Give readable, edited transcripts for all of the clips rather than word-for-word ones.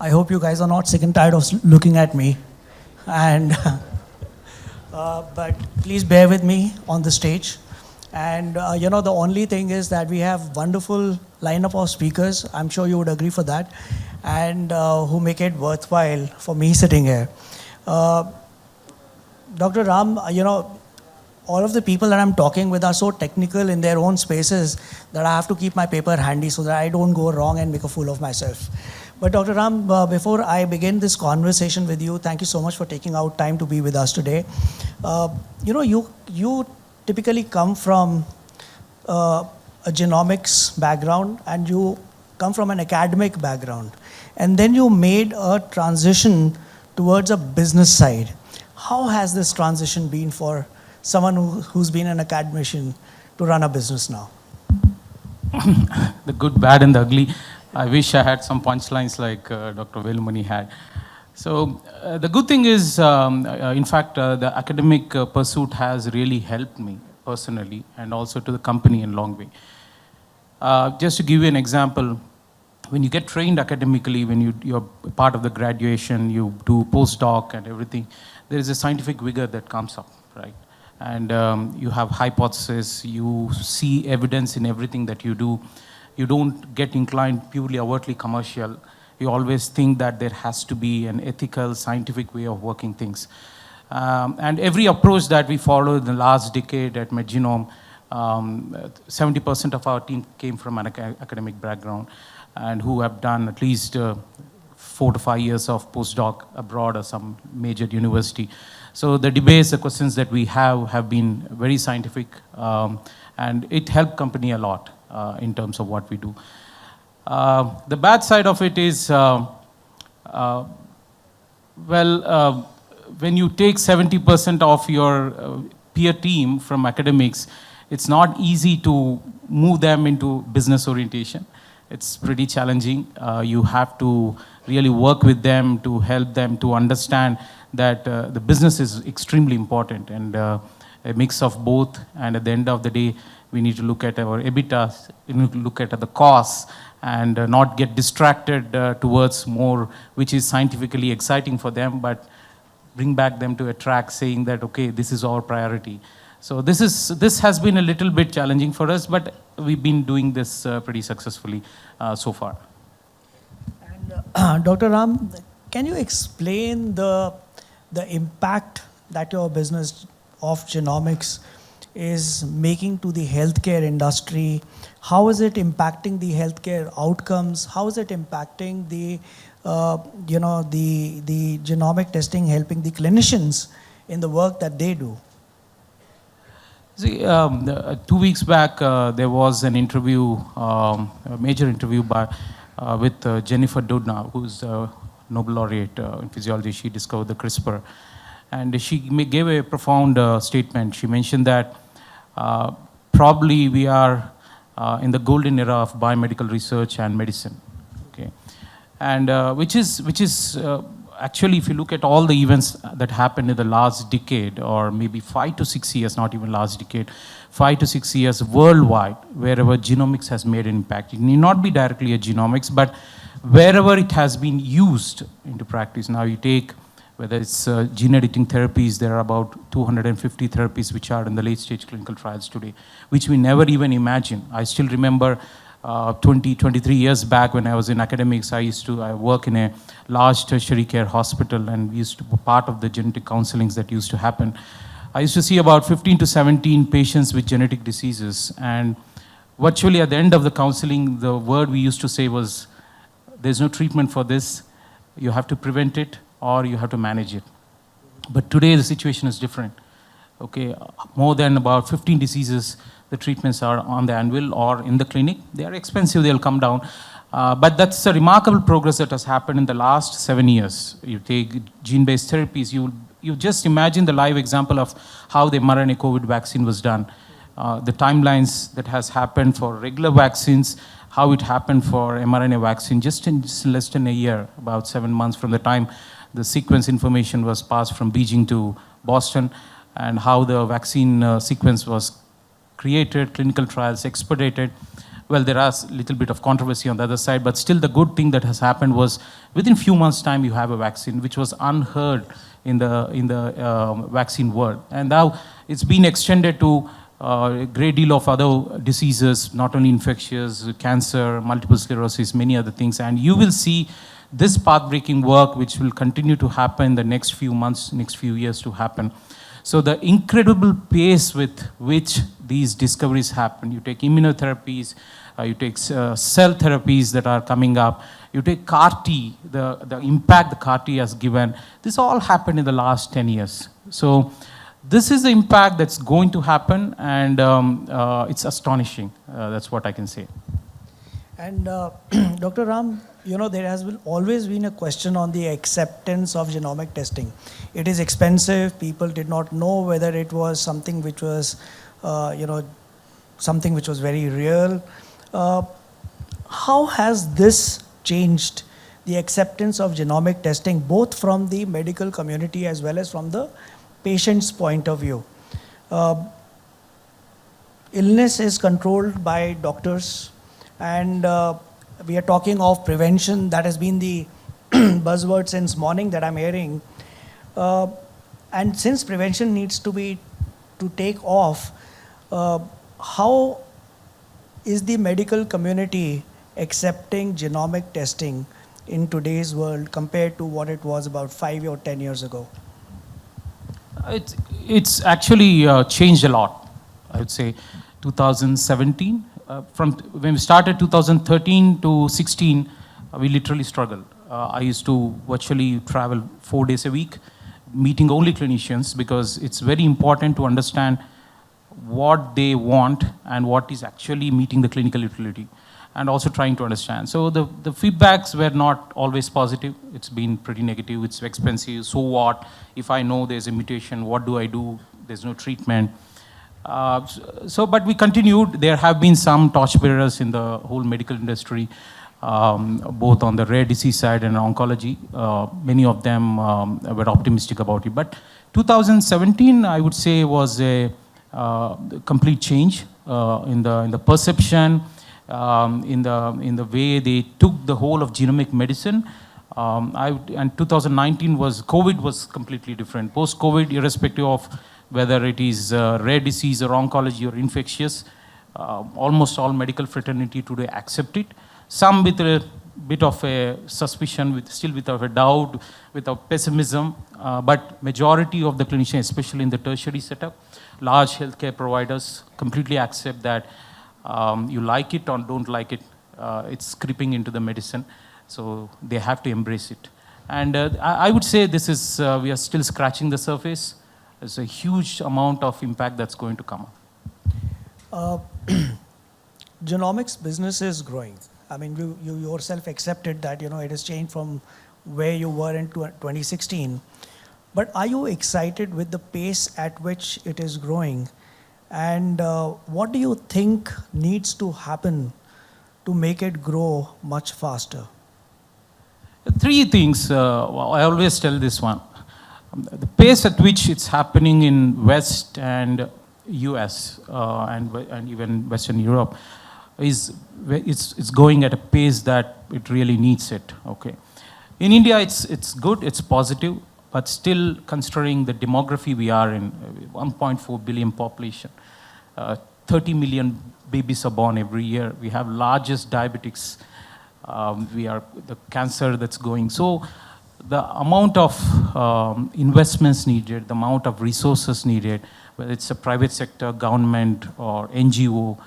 I hope you guys are not sick and tired of looking at me. And but please bear with me on the stage. And the only thing is that we have wonderful lineup of speakers. I'm sure you would agree for that, and who make it worthwhile for me sitting here. Dr. Ram, all of the people that I'm talking with are so technical in their own spaces that I have to keep my paper handy so that I don't go wrong and make a fool of myself. But Dr. Ram, before I begin this conversation with you, thank you so much for taking out time to be with us today. You typically come from a genomics background, and you come from an academic background. And then you made a transition towards a business side. How has this transition been for someone who's been an academician to run a business now? The good, bad, and the ugly. I wish I had some punchlines like Dr. Velumani had. So the good thing is, in fact, the academic pursuit has really helped me personally and also to the company in a long way. Just to give you an example, when you get trained academically, when you're part of the graduation, you do postdoc and everything, there is a scientific vigor that comes up, right? And you have hypotheses, you see evidence in everything that you do. You don't get inclined purely overtly commercial. You always think that there has to be an ethical, scientific way of working things. And every approach that we followed in the last decade at Medgenome, 70% of our team came from an academic background and who have done at least 4 to 5 years of postdoc abroad or some major university. So the debates, the questions that we have been very scientific, and it helped company a lot in terms of what we do. The bad side of it is, when you take 70% of your peer team from academics, it's not easy to move them into business orientation. It's pretty challenging. You have to really work with them to help them to understand that the business is extremely important, and a mix of both. And at the end of the day, we need to look at our EBITDA, we need to look at the costs, and not get distracted towards more which is scientifically exciting for them, but bring back them to a track saying that, okay, this is our priority. So this has been a little bit challenging for us, but we've been doing this pretty successfully so far. And Dr. Ram, can you explain the impact that your business of genomics is making to the healthcare industry? How is it impacting the healthcare outcomes? How is it impacting the genomic testing, helping the clinicians in the work that they do? See, 2 weeks back, there was an interview, a major interview with Jennifer Doudna, who's a Nobel laureate in physiology. She discovered the CRISPR. And she gave a profound statement. She mentioned that probably we are in the golden era of biomedical research and medicine. Okay, and which is actually, if you look at all the events that happened in the last decade, or maybe 5 to 6 years, not even last decade, 5 to 6 years worldwide, wherever genomics has made an impact. It need not be directly a genomics, but wherever it has been used into practice. Now you take, whether it's gene editing therapies, there are about 250 therapies which are in the late stage clinical trials today, which we never even imagined. I still remember 23 years back when I was in academics, I work in a large tertiary care hospital, and we used to be part of the genetic counselings that used to happen. I used to see about 15 to 17 patients with genetic diseases, and virtually at the end of the counseling, the word we used to say was, there's no treatment for this, you have to prevent it or you have to manage it. But today the situation is different. Okay, more than about 15 diseases, the treatments are on the anvil or in the clinic. They are expensive, they'll come down. But that's a remarkable progress that has happened in the last 7 years. You take gene-based therapies, you just imagine the live example of how the mRNA COVID vaccine was done. The timelines that has happened for regular vaccines, how it happened for mRNA vaccine just in less than a year, about 7 months from the time the sequence information was passed from Beijing to Boston, and how the vaccine sequence was created, clinical trials expedited. Well, there is a little bit of controversy on the other side, but still the good thing that has happened was within few months' time you have a vaccine, which was unheard in the vaccine world. And now it's been extended to a great deal of other diseases, not only infectious, cancer, multiple sclerosis, many other things. And you will see this path-breaking work, which will continue to happen in the next few months, next few years to happen. So the incredible pace with which these discoveries happen, you take immunotherapies, you take cell therapies that are coming up, you take CAR-T, the impact the CAR-T has given, this all happened in the last 10 years. So this is the impact that's going to happen, and it's astonishing. That's what I can say. And Dr. Ram, there has always been a question on the acceptance of genomic testing. It is expensive. People did not know whether it was something which was, something which was very real. How has this changed the acceptance of genomic testing, both from the medical community as well as from the patient's point of view? Illness is controlled by doctors, and we are talking of prevention. That has been the buzzword since morning that I'm hearing. And since prevention needs to take off, how is the medical community accepting genomic testing in today's world compared to what it was about 5 or 10 years ago? It's actually changed a lot, I would say. 2017, from when we started 2013 to 16, we literally struggled. I used to virtually travel 4 days a week, meeting only clinicians, because it's very important to understand what they want and what is actually meeting the clinical utility, and also trying to understand. So the feedbacks were not always positive. It's been pretty negative. It's expensive. So what? If I know there's a mutation, what do I do? There's no treatment. But we continued. There have been some torchbearers in the whole medical industry, both on the rare disease side and oncology. Many of them were optimistic about it. But 2017, I would say, was a complete change in the perception, in the way they took the whole of genomic medicine. And 2019 COVID was completely different. Post-COVID, irrespective of whether it is rare disease or oncology or infectious, almost all medical fraternity today accept it. Some with a bit of a suspicion, still with a doubt, without pessimism, but majority of the clinicians, especially in the tertiary setup, large healthcare providers completely accept that you like it or don't like it, it's creeping into the medicine, so they have to embrace it. And I would say this is, we are still scratching the surface. There's a huge amount of impact that's going to come up. Genomics business is growing. I mean, you yourself accepted that, it has changed from where you were in 2016. But are you excited with the pace at which it is growing? And what do you think needs to happen to make it grow much faster? Three things. I always tell this one. The pace at which it's happening in West and US and even Western Europe it's going at a pace that it really needs it. Okay. In India, it's good, it's positive, but still considering the demography we are in, 1.4 billion population, 30 million babies are born every year. We have largest diabetics. We are the cancer that's going. So the amount of investments needed, the amount of resources needed, whether it's a private sector, government, or NGO,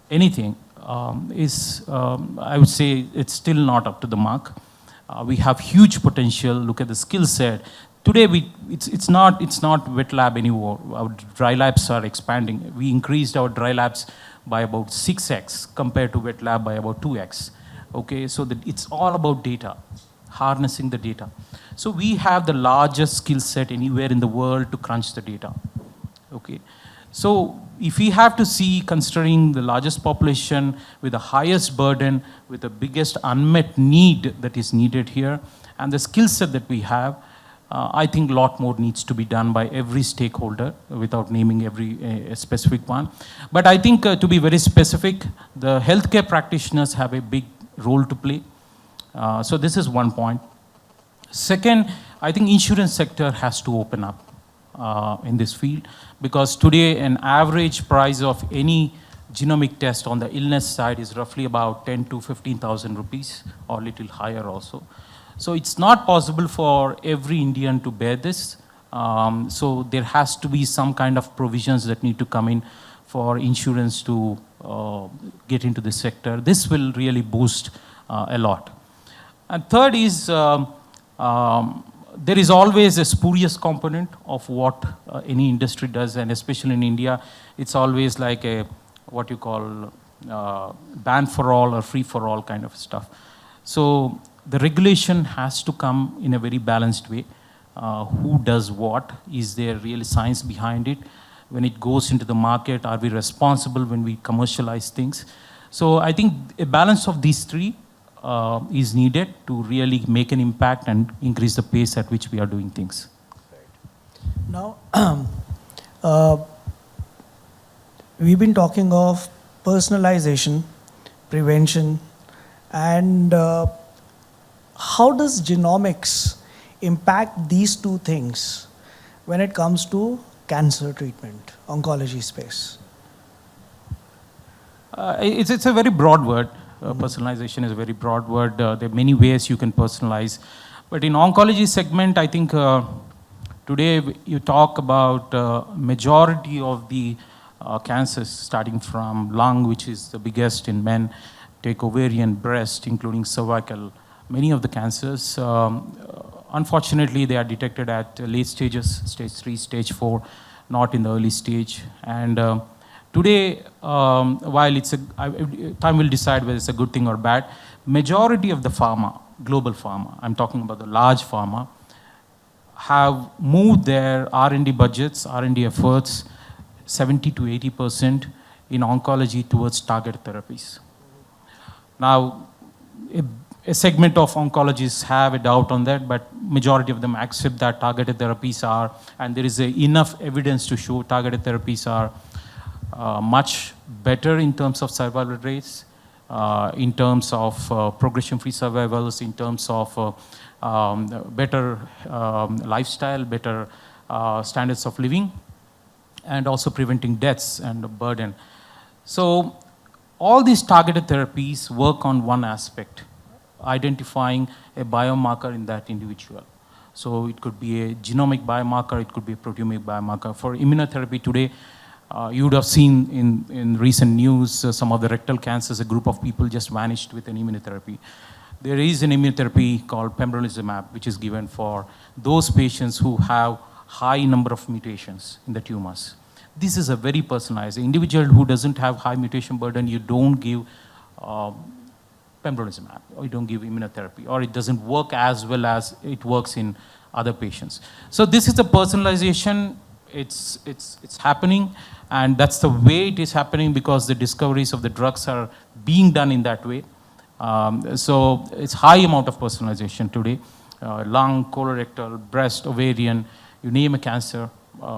anything, I would say it's still not up to the mark. We have huge potential. Look at the skill set. Today, it's not wet lab anymore. Our dry labs are expanding. We increased our dry labs by about 6x compared to wet lab by about 2x. Okay, so it's all about data, harnessing the data. So we have the largest skill set anywhere in the world to crunch the data. Okay, so if we have to see, considering the largest population with the highest burden, with the biggest unmet need that is needed here, and the skill set that we have, I think a lot more needs to be done by every stakeholder without naming every specific one. But I think to be very specific, the healthcare practitioners have a big role to play. So this is one point. Second, I think insurance sector has to open up in this field, because today an average price of any genomic test on the illness side is roughly about 10 to 15,000 rupees, or a little higher also. So it's not possible for every Indian to bear this. So there has to be some kind of provisions that need to come in for insurance to get into this sector. This will really boost a lot. And third is, there is always a spurious component of what any industry does, and especially in India, it's always like a, what you call ban for all or free for all kind of stuff. So the regulation has to come in a very balanced way. Who does what? Is there really science behind it? When it goes into the market, are we responsible when we commercialize things? So I think a balance of these three is needed to really make an impact and increase the pace at which we are doing things. Now, we've been talking of personalization, prevention, and how does genomics impact these two things when it comes to cancer treatment, oncology space? It's a very broad word. Personalization is a very broad word. There are many ways you can personalize. But in oncology segment, I think today you talk about majority of the cancers, starting from lung, which is the biggest in men, take ovarian, breast, including cervical. Many of the cancers, unfortunately, they are detected at late stages, stage 3, stage 4, not in the early stage. And today, while it's time will decide whether it's a good thing or bad, majority of the pharma, global pharma, I'm talking about the large pharma, have moved their R&D budgets, R&D efforts, 70 to 80% in oncology towards targeted therapies. Now, a segment of oncologists have a doubt on that, but majority of them accept that targeted therapies are, and there is enough evidence to show targeted therapies are much better in terms of survival rates, in terms of progression-free survivals, in terms of better lifestyle, better standards of living, and also preventing deaths and burden. So all these targeted therapies work on one aspect, identifying a biomarker in that individual. So it could be a genomic biomarker, it could be a proteomic biomarker. For immunotherapy today, you would have seen in recent news, some of the rectal cancers, a group of people just vanished with an immunotherapy. There is an immunotherapy called pembrolizumab, which is given for those patients who have high number of mutations in the tumors. This is a very personalized. An individual who doesn't have high mutation burden, you don't give pembrolizumab, or you don't give immunotherapy, or it doesn't work as well as it works in other patients. So this is a personalization. It's happening, and that's the way it is happening because the discoveries of the drugs are being done in that way. So it's high amount of personalization today. Lung, colorectal, breast, ovarian, you name a cancer,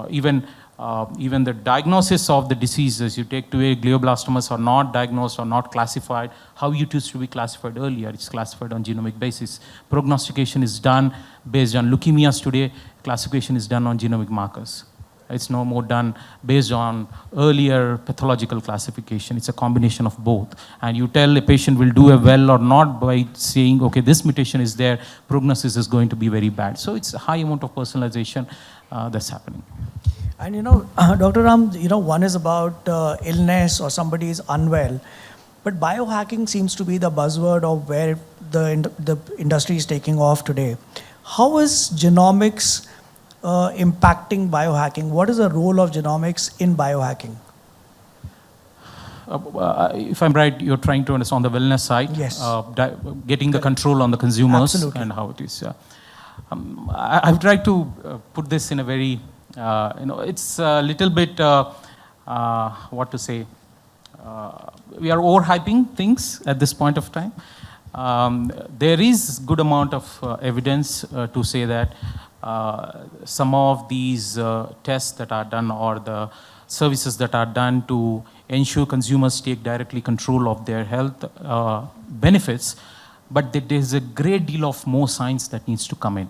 even the diagnosis of the diseases, you take today, glioblastomas are not diagnosed or not classified. How it used to be classified earlier, it's classified on genomic basis. Prognostication is done based on leukemias today, classification is done on genomic markers. It's no more done based on earlier pathological classification. It's a combination of both. And you tell a patient will do well or not by saying, okay, this mutation is there, prognosis is going to be very bad. So it's a high amount of personalization that's happening. And Dr. Ram, one is about illness or somebody is unwell, but biohacking seems to be the buzzword of where the industry is taking off today. How is genomics impacting biohacking? What is the role of genomics in biohacking? If I'm right, you're trying to understand on the wellness side, yes, getting the control on the consumers. Absolutely. And how it is. I've tried to put this in a very, it's a little bit, what to say, we are overhyping things at this point of time. There is good amount of evidence to say that some of these tests that are done or the services that are done to ensure consumers take directly control of their health benefits, but there is a great deal of more science that needs to come in.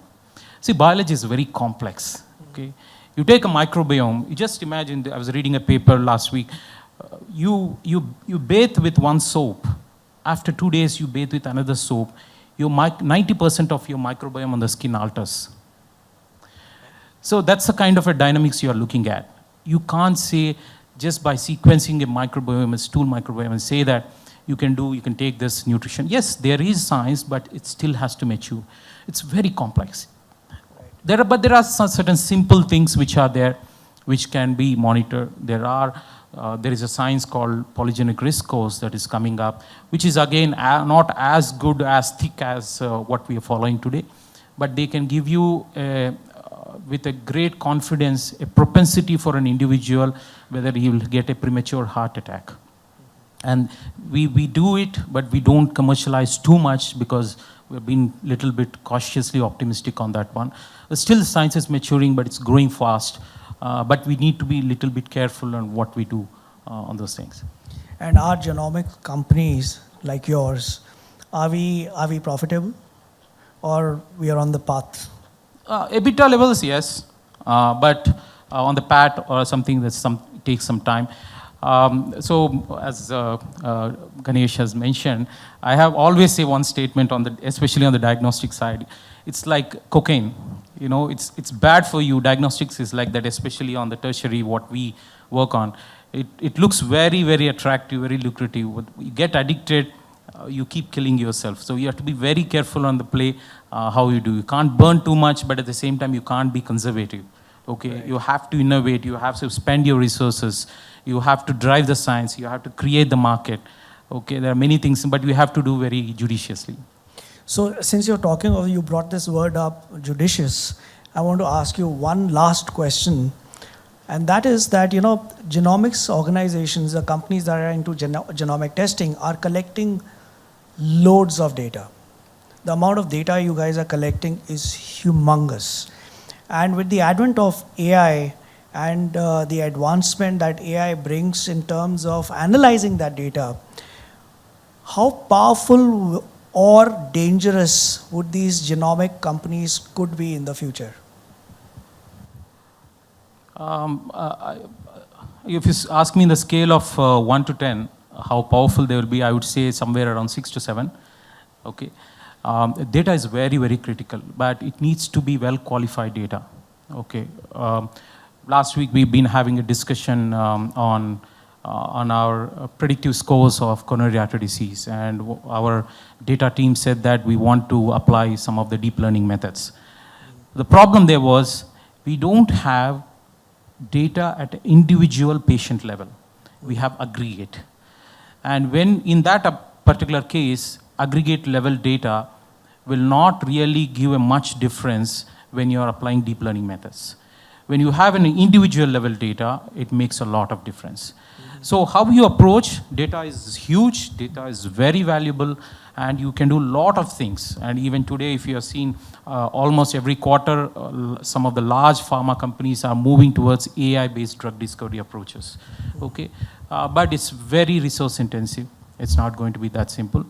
See, biology is very complex. Okay, you take a microbiome. You just imagine. I was reading a paper last week. You bathe with one soap. After 2 days, you bathe with another soap. 90% of your microbiome on the skin alters. So that's the kind of a dynamics you are looking at. You can't say just by sequencing a microbiome, a stool microbiome, and say that you can take this nutrition. Yes, there is science, but it still has to mature. It's very complex. There are some certain simple things which are there, which can be monitored. There is a science called polygenic risk scores that is coming up, which is again not as good, as thick as what we are following today, but they can give you with a great confidence a propensity for an individual whether he will get a premature heart attack. And we do it, but we don't commercialize too much because we're being a little bit cautiously optimistic on that one. Still, science is maturing, but it's growing fast. But we need to be a little bit careful on what we do on those things. And are genomic companies like yours, are we profitable, or we are on the path? EBITDA levels, yes, but on the PAT or something that takes some time. So as Ganesh has mentioned, I have always say one statement especially on the diagnostic side. It's like cocaine. You know, it's bad for you. Diagnostics is like that, especially on the tertiary, what we work on. It looks very, very attractive, very lucrative. You get addicted, you keep killing yourself. So you have to be very careful on the play, how you do. You can't burn too much, but at the same time, you can't be conservative. Okay, right. You have to innovate. You have to spend your resources. You have to drive the science. You have to create the market. Okay, there are many things, but we have to do very judiciously. So since you're talking of, you brought this word up, judicious, I want to ask you one last question. And that is that, genomics organizations, the companies that are into genomic testing are collecting loads of data. The amount of data you guys are collecting is humongous. And with the advent of AI and the advancement that AI brings in terms of analyzing that data, how powerful or dangerous would these genomic companies could be in the future? If you ask me in the scale of 1 to 10, how powerful they will be, I would say somewhere around 6 to 7. Okay, data is very, very critical, but it needs to be well qualified data. Okay, last week we've been having a discussion on our predictive scores of coronary artery disease, and our data team said that we want to apply some of the deep learning methods. The problem there was we don't have data at individual patient level. We have aggregate. And when in that particular case, aggregate level data will not really give a much difference when you are applying deep learning methods. When you have an individual level data, it makes a lot of difference. So how you approach data is huge, data is very valuable, and you can do a lot of things. And even today, if you have seen almost every quarter, some of the large pharma companies are moving towards AI-based drug discovery approaches. Okay, but it's very resource intensive. It's not going to be that simple.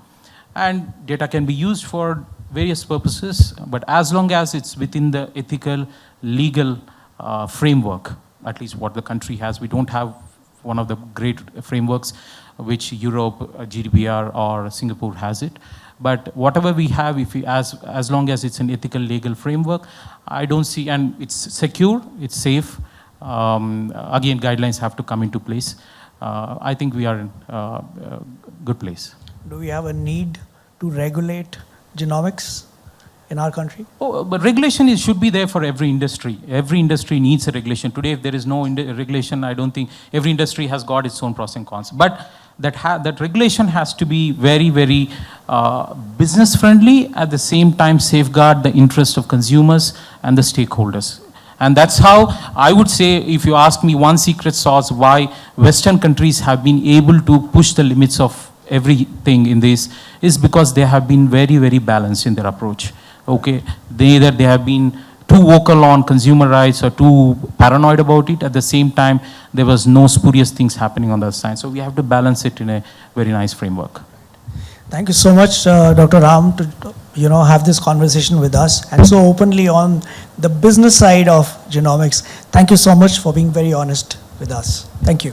And data can be used for various purposes, but as long as it's within the ethical, legal framework, at least what the country has. We don't have one of the great frameworks which Europe, GDPR or Singapore has it. But whatever we have, as long as it's an ethical, legal framework, I don't see, and it's secure, it's safe. Again, guidelines have to come into place. I think we are in a good place. Do we have a need to regulate genomics in our country? Oh, but regulation should be there for every industry. Every industry needs a regulation. Today, if there is no regulation, I don't think every industry has got its own pros and cons. But that regulation has to be very, very business friendly, at the same time safeguard the interest of consumers and the stakeholders. And that's how I would say, if you ask me one secret sauce why Western countries have been able to push the limits of everything in this, is because they have been very, very balanced in their approach. Okay, either they have been too vocal on consumer rights or too paranoid about it. At the same time, there was no spurious things happening on the other side. So we have to balance it in a very nice framework. Thank you so much, Dr. Ram, to have this conversation with us and so openly on the business side of genomics. Thank you so much for being very honest with us. Thank you.